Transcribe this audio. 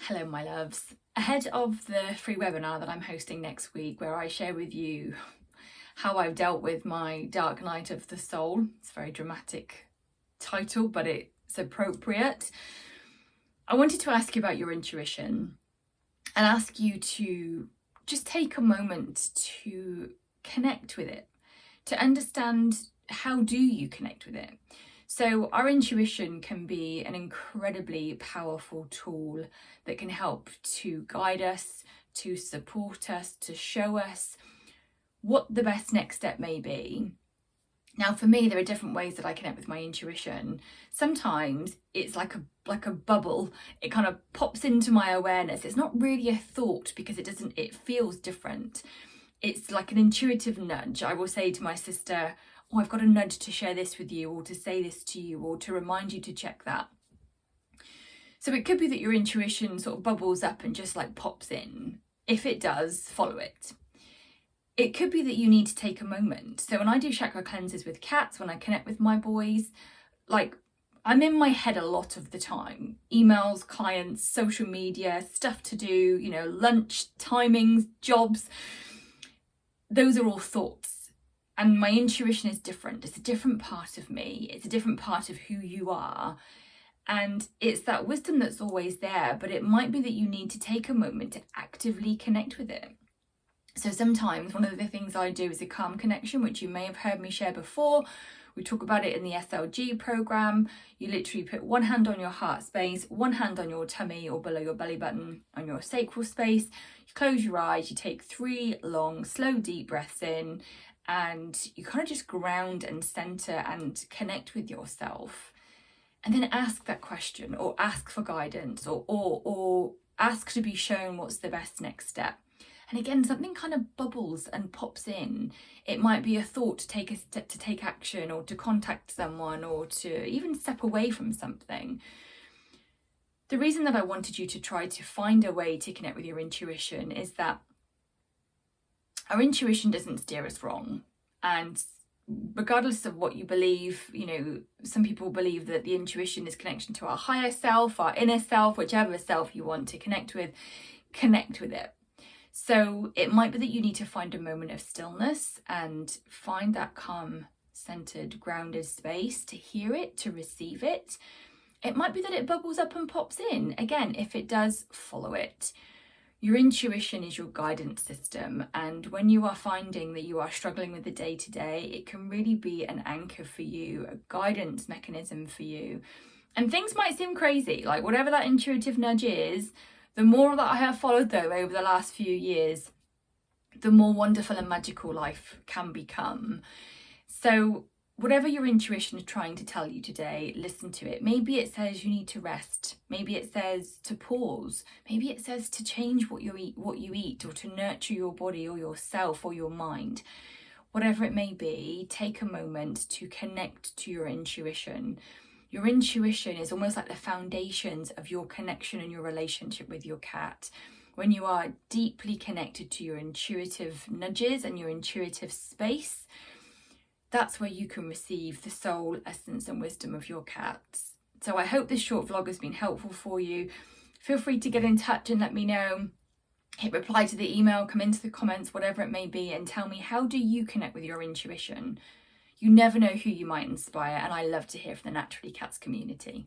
Hello my loves. Ahead of the free webinar that I'm hosting next week, where I share with you how I've dealt with my dark night of the soul. It's a very dramatic title, but it's appropriate. I wanted to ask you about your intuition and ask you to just take a moment to connect with it, to understand how do you connect with it. So our intuition can be an incredibly powerful tool that can help to guide us, to support us, to show us what the best next step may be. Now, for me, there are different ways that I connect with my intuition. Sometimes it's like a bubble. It kind of pops into my awareness. It's not really a thought because it feels different. It's like an intuitive nudge. I will say to my sister, oh, I've got a nudge to share this with you, or to say this to you, or to remind you to check that. So it could be that your intuition sort of bubbles up and just like pops in. If it does, follow it. It could be that you need to take a moment. So when I do chakra cleanses with cats, when I connect with my boys, like I'm in my head a lot of the time. Emails, clients, social media, stuff to do, lunch, timings, jobs. Those are all thoughts. And my intuition is different. It's a different part of me. It's a different part of who you are. And it's that wisdom that's always there, but it might be that you need to take a moment to actively connect with it. So sometimes one of the things I do is a calm connection, which you may have heard me share before. We talk about it in the SLG program. You literally put one hand on your heart space, one hand on your tummy or below your belly button on your sacral space. You close your eyes, you take 3 long, slow, deep breaths in, and you kind of just ground and center and connect with yourself. And then ask that question, or ask for guidance, or ask to be shown what's the best next step. And again, something kind of bubbles and pops in. It might be a thought to take a step, to take action, or to contact someone, or to even step away from something. The reason that I wanted you to try to find a way to connect with your intuition is that our intuition doesn't steer us wrong. And regardless of what you believe, some people believe that the intuition is connection to our higher self, our inner self, whichever self you want to connect with it. So it might be that you need to find a moment of stillness and find that calm, centered, grounded space to hear it, to receive it. It might be that it bubbles up and pops in. Again, if it does, follow it. Your intuition is your guidance system, and when you are finding that you are struggling with the day-to-day, it can really be an anchor for you, a guidance mechanism for you. And things might seem crazy, like whatever that intuitive nudge is, the more that I have followed though over the last few years, the more wonderful and magical life can become. So whatever your intuition is trying to tell you today, listen to it. Maybe it says you need to rest. Maybe it says to pause. Maybe it says to change what you eat, or to nurture your body or yourself or your mind. Whatever it may be, take a moment to connect to your intuition. Your intuition is almost like the foundations of your connection and your relationship with your cat. When you are deeply connected to your intuitive nudges and your intuitive space, that's where you can receive the soul, essence and wisdom of your cats. So I hope this short vlog has been helpful for you. Feel free to get in touch and let me know. Hit reply to the email, come into the comments, whatever it may be, and tell me, how do you connect with your intuition? You never know who you might inspire, and I love to hear from the Naturally Cats community.